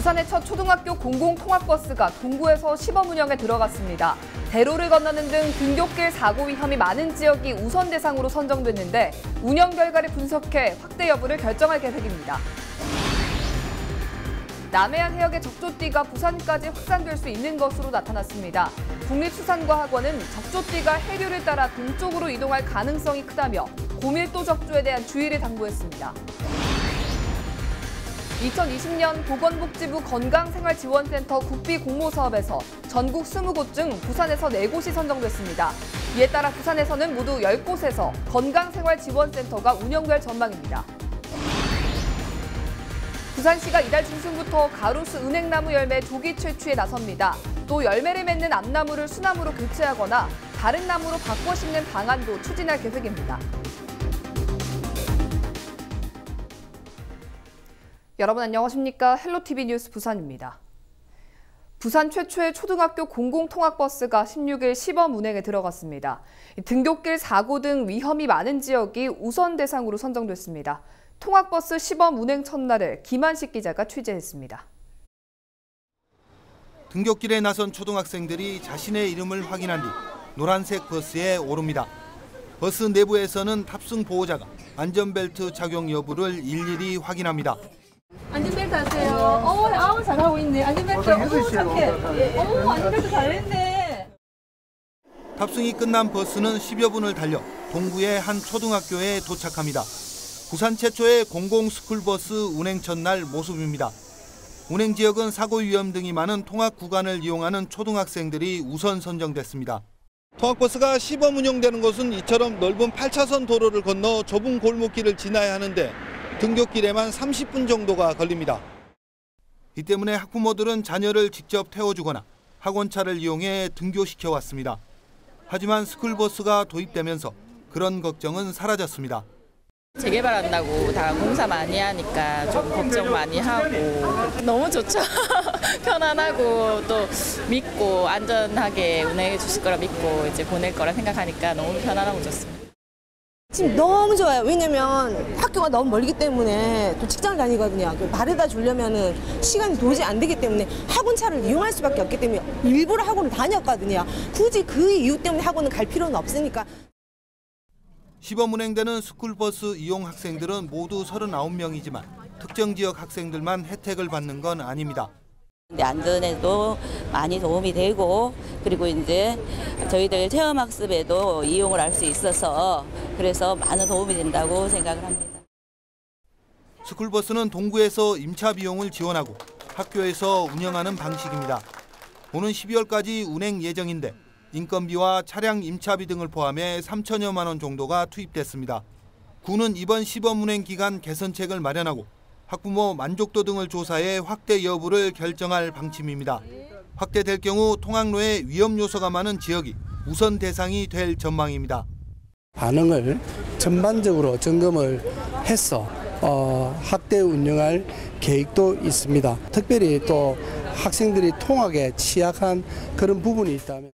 부산의 첫 초등학교 공공통학버스가 동구에서 시범 운영에 들어갔습니다. 대로를 건너는 등 등굣길 사고 위험이 많은 지역이 우선 대상으로 선정됐는데 운영 결과를 분석해 확대 여부를 결정할 계획입니다. 남해안 해역의 적조띠가 부산까지 확산될 수 있는 것으로 나타났습니다. 국립수산과학원은 적조띠가 해류를 따라 동쪽으로 이동할 가능성이 크다며 고밀도 적조에 대한 주의를 당부했습니다. 2020년 보건복지부 건강생활지원센터 국비 공모 사업에서 전국 20곳 중 부산에서 4곳이 선정됐습니다. 이에 따라 부산에서는 모두 10곳에서 건강생활지원센터가 운영될 전망입니다. 부산시가 이달 중순부터 가로수 은행나무 열매 조기 채취에 나섭니다. 또 열매를 맺는 암나무를 수나무로 교체하거나 다른 나무로 바꿔 심는 방안도 추진할 계획입니다. 여러분 안녕하십니까? 헬로티비 뉴스 부산입니다. 부산 최초의 초등학교 공공통학버스가 16일 시범 운행에 들어갔습니다. 등굣길 사고 등 위험이 많은 지역이 우선 대상으로 선정됐습니다. 통학버스 시범 운행 첫날을 김한식 기자가 취재했습니다. 등굣길에 나선 초등학생들이 자신의 이름을 확인한 뒤 노란색 버스에 오릅니다. 버스 내부에서는 탑승 보호자가 안전벨트 착용 여부를 일일이 확인합니다. 안전벨트 하세요. 잘하고 있네. 안전벨트. 착해. 안전벨트 잘했네. 탑승이 끝난 버스는 10여 분을 달려 동구의 한 초등학교에 도착합니다. 부산 최초의 공공 스쿨버스 운행 첫날 모습입니다. 운행 지역은 사고 위험 등이 많은 통학 구간을 이용하는 초등학생들이 우선 선정됐습니다. 통학버스가 시범 운영되는 곳은 이처럼 넓은 8차선 도로를 건너 좁은 골목길을 지나야 하는데 등굣길에만 30분 정도가 걸립니다. 이 때문에 학부모들은 자녀를 직접 태워주거나 학원차를 이용해 등교시켜 왔습니다. 하지만 스쿨버스가 도입되면서 그런 걱정은 사라졌습니다. 재개발한다고 다 공사 많이 하니까 좀 걱정 많이 하고 너무 좋죠. 편안하고 또 믿고 안전하게 운행해 주실 거라 믿고 이제 보낼 거라 생각하니까 너무 편안하고 좋습니다. 지금 너무 좋아요. 왜냐면 학교가 너무 멀기 때문에 또 직장을 다니거든요. 바래다 주려면은 시간이 도저히 안 되기 때문에 학원차를 이용할 수밖에 없기 때문에 일부러 학원을 다녔거든요. 굳이 그 이유 때문에 학원을 갈 필요는 없으니까. 시범 운행되는 스쿨버스 이용 학생들은 모두 39명이지만 특정 지역 학생들만 혜택을 받는 건 아닙니다. 안전에도 많이 도움이 되고 그리고 이제 저희들 체험학습에도 이용을 할 수 있어서 그래서 많은 도움이 된다고 생각을 합니다. 스쿨버스는 동구에서 임차 비용을 지원하고 학교에서 운영하는 방식입니다. 오는 12월까지 운행 예정인데 인건비와 차량 임차비 등을 포함해 3천여만 원 정도가 투입됐습니다. 구는 이번 시범 운행 기간 개선책을 마련하고 학부모 만족도 등을 조사해 확대 여부를 결정할 방침입니다. 확대될 경우 통학로에 위험 요소가 많은 지역이 우선 대상이 될 전망입니다. 반응을 전반적으로 점검을 해서 확대 운영할 계획도 있습니다. 특별히 또 학생들이 통학에 취약한 그런 부분이 있다면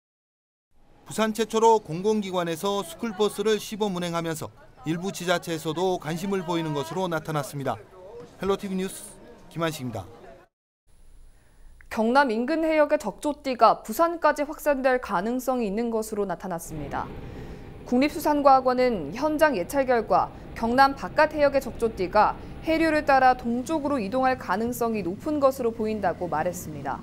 부산 최초로 공공기관에서 스쿨버스를 시범 운행하면서 일부 지자체에서도 관심을 보이는 것으로 나타났습니다. 헬로티비 뉴스 김한식입니다. 경남 인근 해역의 적조띠가 부산까지 확산될 가능성이 있는 것으로 나타났습니다. 국립수산과학원은 현장 예찰 결과 경남 바깥 해역의 적조띠가 해류를 따라 동쪽으로 이동할 가능성이 높은 것으로 보인다고 말했습니다.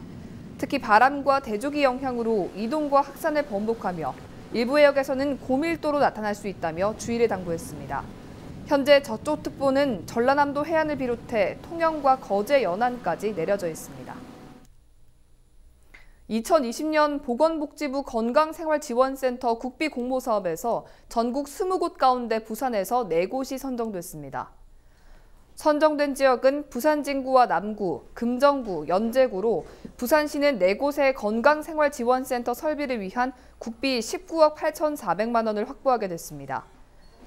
특히 바람과 대조기 영향으로 이동과 확산을 번복하며 일부 해역에서는 고밀도로 나타날 수 있다며 주의를 당부했습니다. 현재 적조특보는 전라남도 해안을 비롯해 통영과 거제 연안까지 내려져 있습니다. 2020년 보건복지부 건강생활지원센터 국비 공모 사업에서 전국 20곳 가운데 부산에서 4곳이 선정됐습니다. 선정된 지역은 부산 진구와 남구, 금정구, 연제구로 부산시는 4곳의 건강생활지원센터 설비를 위한 국비 19억 8,400만 원을 확보하게 됐습니다.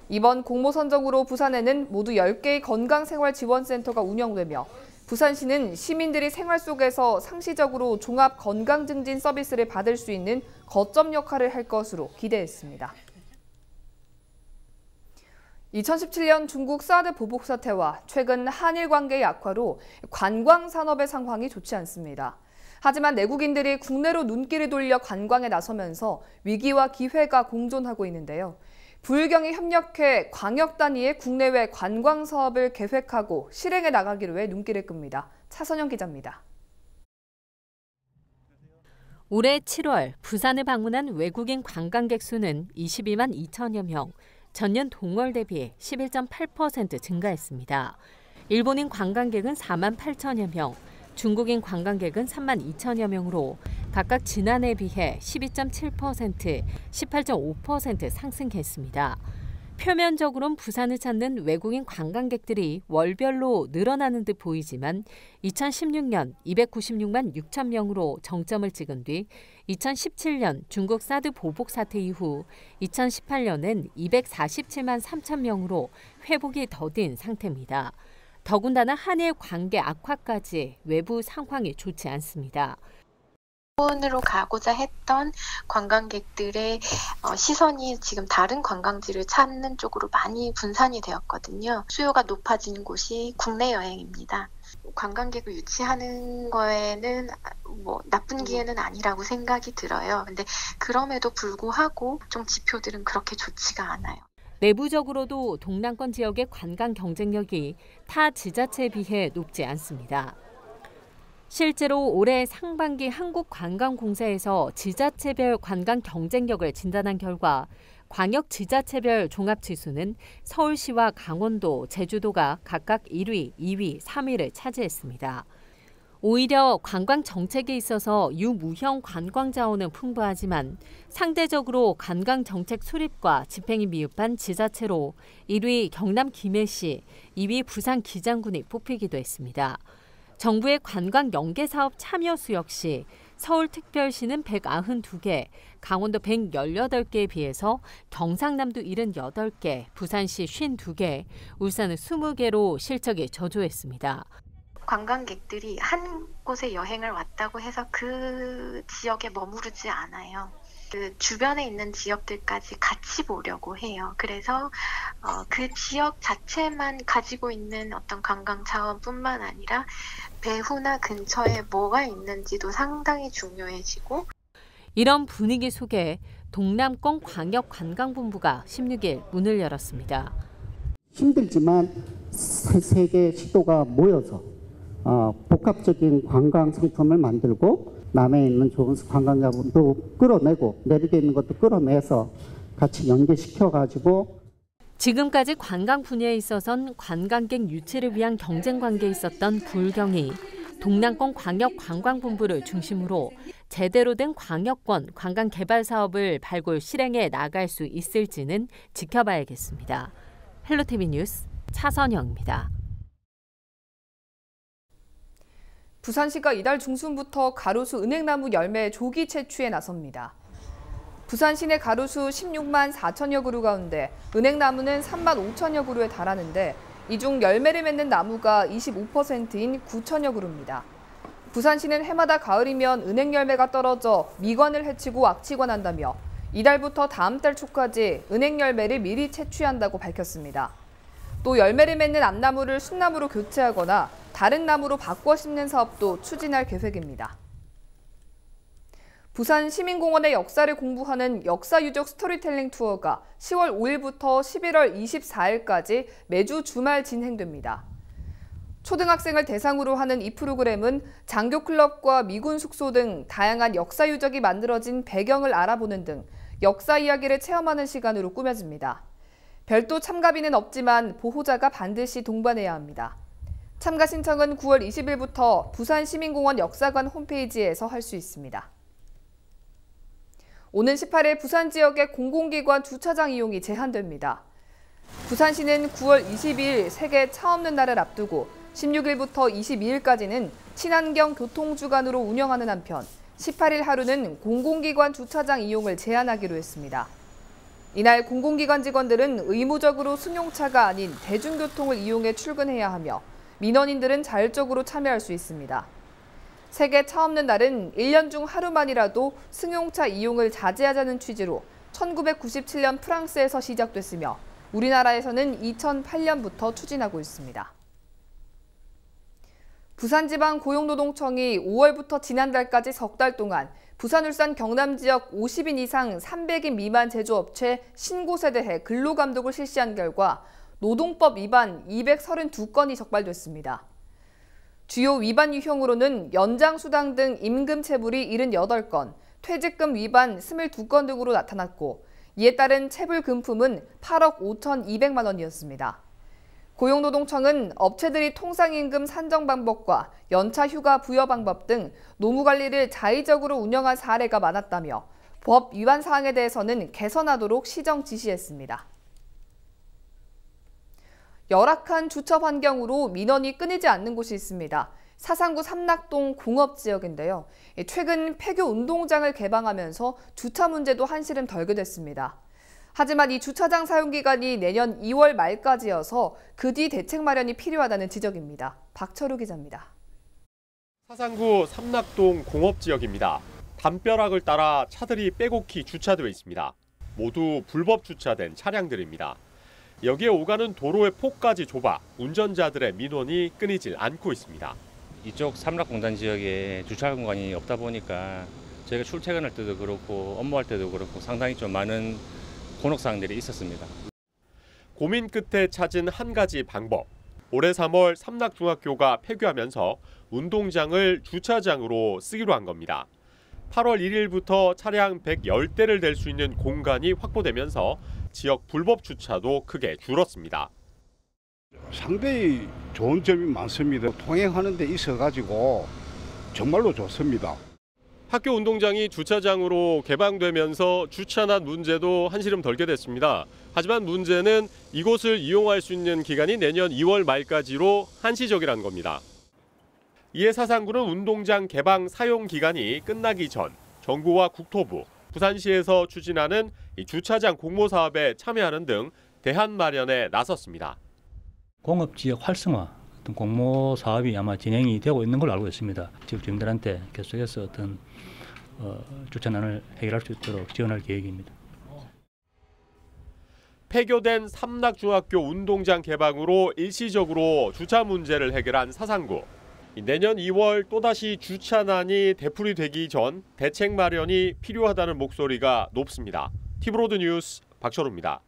이번 공모 선정으로 부산에는 모두 10개의 건강생활지원센터가 운영되며 부산시는 시민들이 생활 속에서 상시적으로 종합 건강증진 서비스를 받을 수 있는 거점 역할을 할 것으로 기대했습니다. 2017년 중국 사드 보복 사태와 최근 한일 관계 약화로 관광 산업의 상황이 좋지 않습니다. 하지만 내국인들이 국내로 눈길을 돌려 관광에 나서면서 위기와 기회가 공존하고 있는데요. 부일경이 협력해 광역 단위의 국내외 관광 사업을 계획하고 실행해 나가기로 해 눈길을 끕니다. 차선영 기자입니다. 올해 7월 부산을 방문한 외국인 관광객 수는 22만 2천여 명, 전년 동월 대비 11.8% 증가했습니다. 일본인 관광객은 4만 8천여 명, 중국인 관광객은 3만 2천여 명으로 각각 지난해에 비해 12.7%, 18.5% 상승했습니다. 표면적으로는 부산을 찾는 외국인 관광객들이 월별로 늘어나는 듯 보이지만 2016년 296만 6천 명으로 정점을 찍은 뒤 2017년 중국 사드 보복 사태 이후 2018년엔 247만 3천 명으로 회복이 더딘 상태입니다. 더군다나 한일 관계 악화까지 외부 상황이 좋지 않습니다. 일본으로 가고자 했던 관광객들의 시선이 지금 다른 관광지를 찾는 쪽으로 많이 분산이 되었거든요. 수요가 높아진 곳이 국내 여행입니다. 관광객을 유치하는 거에는 나쁜 기회는 아니라고 생각이 들어요. 근데 그럼에도 불구하고 좀 지표들은 그렇게 좋지가 않아요. 내부적으로도 동남권 지역의 관광 경쟁력이 타 지자체에 비해 높지 않습니다. 실제로 올해 상반기 한국관광공사에서 지자체별 관광 경쟁력을 진단한 결과 광역 지자체별 종합지수는 서울시와 강원도, 제주도가 각각 1위, 2위, 3위를 차지했습니다. 오히려 관광 정책에 있어서 유무형 관광 자원은 풍부하지만 상대적으로 관광 정책 수립과 집행이 미흡한 지자체로 1위 경남 김해시, 2위 부산 기장군이 뽑히기도 했습니다. 정부의 관광 연계 사업 참여수 역시 서울특별시는 192개, 강원도 118개에 비해서 경상남도 78개, 부산시 52개, 울산은 20개로 실적이 저조했습니다. 관광객들이 한 곳에 여행을 왔다고 해서 그 지역에 머무르지 않아요. 그 주변에 있는 지역들까지 같이 보려고 해요. 그래서 그 지역 자체만 가지고 있는 어떤 관광 자원뿐만 아니라 배후나 근처에 뭐가 있는지도 상당히 중요해지고. 이런 분위기 속에 동남권 광역관광본부가 16일 문을 열었습니다. 힘들지만 세 개 시도가 모여서 복합적인 관광 상품을 만들고 남해 있는 좋은 관광 자본도 끌어내고 내륙에 있는 것도 끌어내서 같이 연계시켜가지고 지금까지 관광 분야에 있어선 관광객 유치를 위한 경쟁 관계에 있었던 부일경이 동남권 광역관광본부를 중심으로 제대로 된 광역권 관광 개발 사업을 발굴 실행해 나갈 수 있을지는 지켜봐야겠습니다. 헬로티비 뉴스 차선영입니다. 부산시가 이달 중순부터 가로수 은행나무 열매 조기 채취에 나섭니다. 부산 시내 가로수 16만 4천여 그루 가운데 은행나무는 3만 5천여 그루에 달하는데 이 중 열매를 맺는 나무가 25%인 9천여 그루입니다. 부산시는 해마다 가을이면 은행 열매가 떨어져 미관을 해치고 악취가 난다며 이달부터 다음 달 초까지 은행 열매를 미리 채취한다고 밝혔습니다. 또 열매를 맺는 암나무를 순나무로 교체하거나 다른 나무로 바꿔 심는 사업도 추진할 계획입니다. 부산 시민공원의 역사를 공부하는 역사유적 스토리텔링 투어가 10월 5일부터 11월 24일까지 매주 주말 진행됩니다. 초등학생을 대상으로 하는 이 프로그램은 장교클럽과 미군 숙소 등 다양한 역사유적이 만들어진 배경을 알아보는 등 역사 이야기를 체험하는 시간으로 꾸며집니다. 별도 참가비는 없지만 보호자가 반드시 동반해야 합니다. 참가 신청은 9월 20일부터 부산시민공원 역사관 홈페이지에서 할 수 있습니다. 오는 18일 부산 지역의 공공기관 주차장 이용이 제한됩니다. 부산시는 9월 22일 세계 차 없는 날을 앞두고 16일부터 22일까지는 친환경 교통주간으로 운영하는 한편 18일 하루는 공공기관 주차장 이용을 제한하기로 했습니다. 이날 공공기관 직원들은 의무적으로 승용차가 아닌 대중교통을 이용해 출근해야 하며 민원인들은 자율적으로 참여할 수 있습니다. 세계 차 없는 날은 1년 중 하루만이라도 승용차 이용을 자제하자는 취지로 1997년 프랑스에서 시작됐으며 우리나라에서는 2008년부터 추진하고 있습니다. 부산지방고용노동청이 5월부터 지난달까지 석 달 동안 부산, 울산, 경남 지역 50인 이상 300인 미만 제조업체 신고에 대해 근로감독을 실시한 결과 노동법 위반 232건이 적발됐습니다. 주요 위반 유형으로는 연장수당 등 임금 체불이 78건, 퇴직금 위반 22건 등으로 나타났고 이에 따른 체불 금품은 8억 5,200만 원이었습니다. 고용노동청은 업체들이 통상임금 산정 방법과 연차 휴가 부여 방법 등 노무관리를 자의적으로 운영한 사례가 많았다며 법 위반 사항에 대해서는 개선하도록 시정 지시했습니다. 열악한 주차 환경으로 민원이 끊이지 않는 곳이 있습니다. 사상구 삼락동 공업지역인데요. 최근 폐교 운동장을 개방하면서 주차 문제도 한시름 덜게 됐습니다. 하지만 이 주차장 사용 기간이 내년 2월 말까지여서 그 뒤 대책 마련이 필요하다는 지적입니다. 박철우 기자입니다. 사상구 삼락동 공업지역입니다. 담벼락을 따라 차들이 빼곡히 주차되어 있습니다. 모두 불법 주차된 차량들입니다. 여기에 오가는 도로의 폭까지 좁아 운전자들의 민원이 끊이질 않고 있습니다. 이쪽 삼락공단 지역에 주차 공간이 없다 보니까 저희가 출퇴근할 때도 그렇고 업무할 때도 그렇고 상당히 좀 많은 곤혹사항들이 있었습니다. 고민 끝에 찾은 한 가지 방법. 올해 3월 삼락중학교가 폐교하면서 운동장을 주차장으로 쓰기로 한 겁니다. 8월 1일부터 차량 110대를 댈 수 있는 공간이 확보되면서 지역 불법 주차도 크게 줄었습니다. 상당히 좋은 점이 많습니다. 통행하는 데 있어가지고 정말로 좋습니다. 학교 운동장이 주차장으로 개방되면서 주차난 문제도 한시름 덜게 됐습니다. 하지만 문제는 이곳을 이용할 수 있는 기간이 내년 2월 말까지로 한시적이라는 겁니다. 이에 사상구는 운동장 개방 사용 기간이 끝나기 전 정부와 국토부, 부산시에서 추진하는 주차장 공모 사업에 참여하는 등 대안 마련에 나섰습니다. 공업지역 활성화 어떤 공모 사업이 아마 진행이 되고 있는 걸로 알고 있습니다. 지역 주민들한테 계속해서 어떤 주차난을 해결할 수 있도록 지원할 계획입니다. 폐교된 삼락중학교 운동장 개방으로 일시적으로 주차 문제를 해결한 사상구. 내년 2월 또다시 주차난이 되풀이되기 전 대책 마련이 필요하다는 목소리가 높습니다. 티브로드 뉴스 박철우입니다.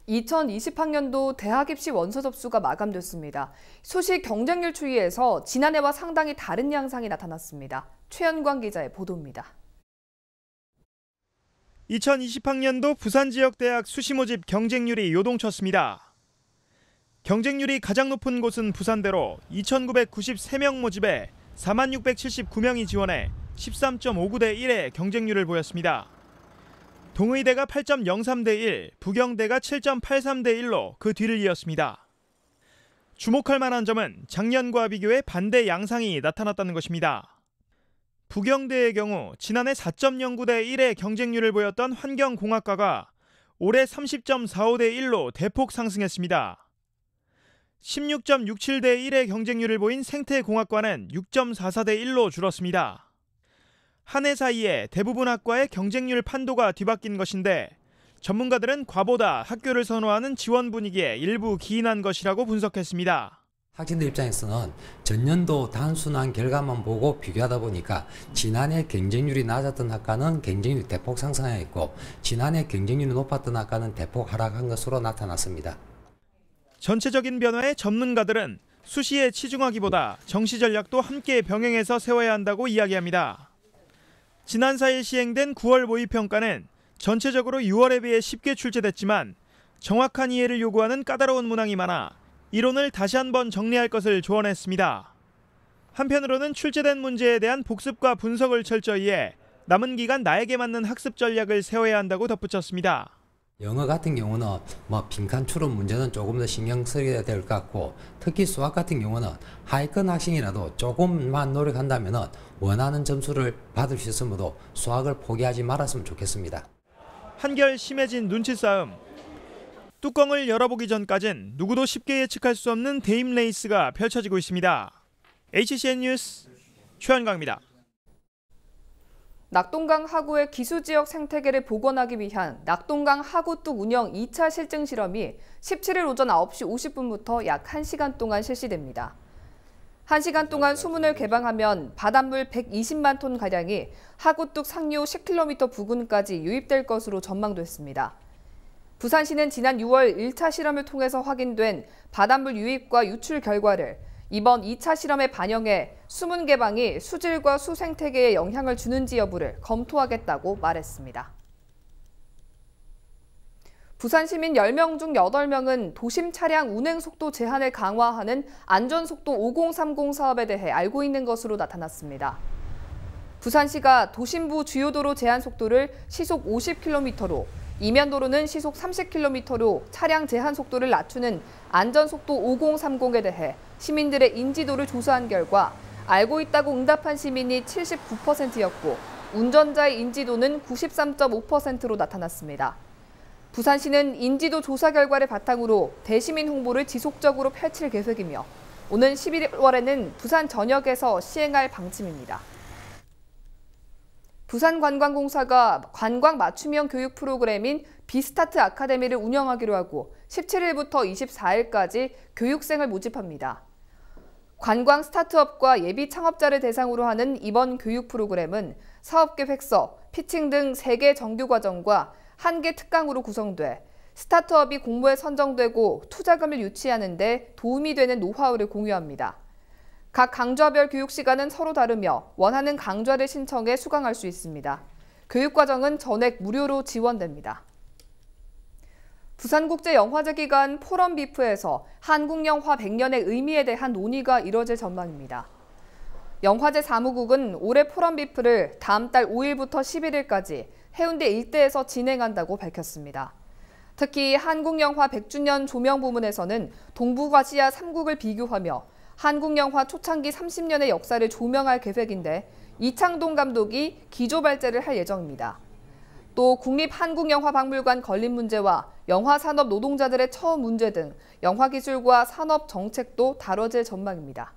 (2020학년도) 대학 입시 원서 접수가 마감됐습니다. 수시 경쟁률 추이에서 지난해와 상당히 다른 양상이 나타났습니다. 최현광 기자의 보도입니다. 2020학년도 부산지역대학 수시 모집 경쟁률이 요동쳤습니다. 경쟁률이 가장 높은 곳은 부산대로 2,993명 모집에 4679명이 지원해 13.59대 1의 경쟁률을 보였습니다. 동의대가 8.03대 1, 부경대가 7.83대 1로 그 뒤를 이었습니다. 주목할 만한 점은 작년과 비교해 반대 양상이 나타났다는 것입니다. 부경대의 경우 지난해 4.09대 1의 경쟁률을 보였던 환경공학과가 올해 30.45대 1로 대폭 상승했습니다. 16.67대 1의 경쟁률을 보인 생태공학과는 6.44대 1로 줄었습니다. 한 해 사이에 대부분 학과의 경쟁률 판도가 뒤바뀐 것인데 전문가들은 과보다 학교를 선호하는 지원 분위기에 일부 기인한 것이라고 분석했습니다. 학생들 입장에서는 전년도 단순한 결과만 보고 비교하다 보니까 지난해 경쟁률이 낮았던 학과는 경쟁률이 대폭 상승했고 지난해 경쟁률이 높았던 학과는 대폭 하락한 것으로 나타났습니다. 전체적인 변화에 전문가들은 수시에 치중하기보다 정시 전략도 함께 병행해서 세워야 한다고 이야기합니다. 지난 4일 시행된 9월 모의평가는 전체적으로 6월에 비해 쉽게 출제됐지만 정확한 이해를 요구하는 까다로운 문항이 많아 이론을 다시 한번 정리할 것을 조언했습니다. 한편으로는 출제된 문제에 대한 복습과 분석을 철저히 해 남은 기간 나에게 맞는 학습 전략을 세워야 한다고 덧붙였습니다. 영어 같은 경우는 빈칸 추론 문제는 조금 더 신경 써야 될 것 같고 특히 수학 같은 경우는 하위권 학생이라도 조금만 노력한다면 원하는 점수를 받을 수 있으므로 수학을 포기하지 말았으면 좋겠습니다. 한결 심해진 눈치 싸움. 뚜껑을 열어보기 전까진 누구도 쉽게 예측할 수 없는 대임 레이스가 펼쳐지고 있습니다. HCN 뉴스 최현강입니다. 낙동강 하구의 기수지역 생태계를 복원하기 위한 낙동강 하구뚝 운영 2차 실증 실험이 17일 오전 9시 50분부터 약 1시간 동안 실시됩니다. 1시간 동안 수문을 개방하면 바닷물 120만 톤가량이 하구뚝 상류 10km 부근까지 유입될 것으로 전망됐습니다. 부산시는 지난 6월 1차 실험을 통해서 확인된 바닷물 유입과 유출 결과를 이번 2차 실험에 반영해 수문 개방이 수질과 수생태계에 영향을 주는지 여부를 검토하겠다고 말했습니다. 부산 시민 10명 중 8명은 도심 차량 운행 속도 제한을 강화하는 안전속도 5030 사업에 대해 알고 있는 것으로 나타났습니다. 부산시가 도심부 주요도로 제한 속도를 시속 50km로, 이면도로는 시속 30km로 차량 제한 속도를 낮추는 안전속도 5030에 대해 시민들의 인지도를 조사한 결과 알고 있다고 응답한 시민이 79%였고 운전자의 인지도는 93.5%로 나타났습니다. 부산시는 인지도 조사 결과를 바탕으로 대시민 홍보를 지속적으로 펼칠 계획이며 오는 11월에는 부산 전역에서 시행할 방침입니다. 부산관광공사가 관광 맞춤형 교육 프로그램인 비스타트 아카데미를 운영하기로 하고 17일부터 24일까지 교육생을 모집합니다. 관광 스타트업과 예비 창업자를 대상으로 하는 이번 교육 프로그램은 사업계획서, 피칭 등 3개 정규과정과 1개 특강으로 구성돼 스타트업이 공모에 선정되고 투자금을 유치하는 데 도움이 되는 노하우를 공유합니다. 각 강좌별 교육 시간은 서로 다르며 원하는 강좌를 신청해 수강할 수 있습니다. 교육과정은 전액 무료로 지원됩니다. 부산국제영화제 기간 포럼 비프에서 한국 영화 100년의 의미에 대한 논의가 이뤄질 전망입니다. 영화제 사무국은 올해 포럼 비프를 다음 달 5일부터 11일까지 해운대 일대에서 진행한다고 밝혔습니다. 특히 한국 영화 100주년 조명 부문에서는 동북아시아 3국을 비교하며 한국 영화 초창기 30년의 역사를 조명할 계획인데 이창동 감독이 기조 발제를 할 예정입니다. 또 국립한국영화박물관 건립 문제와 영화산업 노동자들의 처우 문제 등 영화기술과 산업 정책도 다뤄질 전망입니다.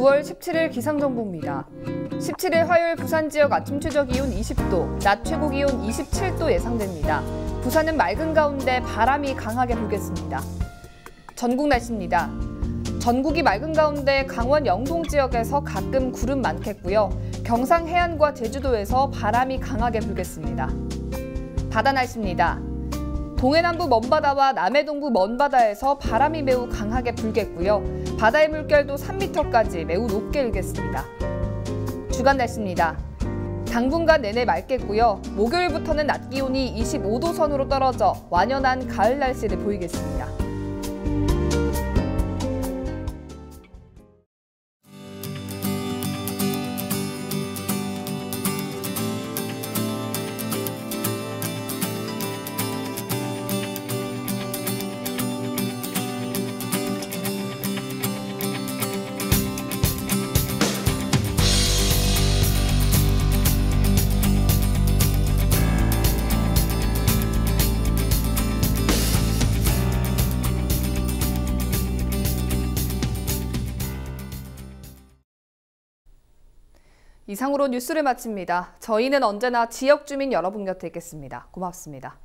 (9월 17일) 기상정보입니다. 17일 화요일 부산 지역 아침 최저 기온 20도, 낮 최고 기온 27도 예상됩니다. 부산은 맑은 가운데 바람이 강하게 불겠습니다. 전국 날씨입니다. 전국이 맑은 가운데 강원 영동 지역에서 가끔 구름 많겠고요. 경상 해안과 제주도에서 바람이 강하게 불겠습니다. 바다 날씨입니다. 동해남부 먼바다와 남해동부 먼바다에서 바람이 매우 강하게 불겠고요. 바다의 물결도 3m까지 매우 높게 일겠습니다. 주간 날씨입니다. 당분간 내내 맑겠고요. 목요일부터는 낮 기온이 25도 선으로 떨어져 완연한 가을 날씨를 보이겠습니다. 이상으로 뉴스를 마칩니다. 저희는 언제나 지역 주민 여러분 곁에 있겠습니다. 고맙습니다.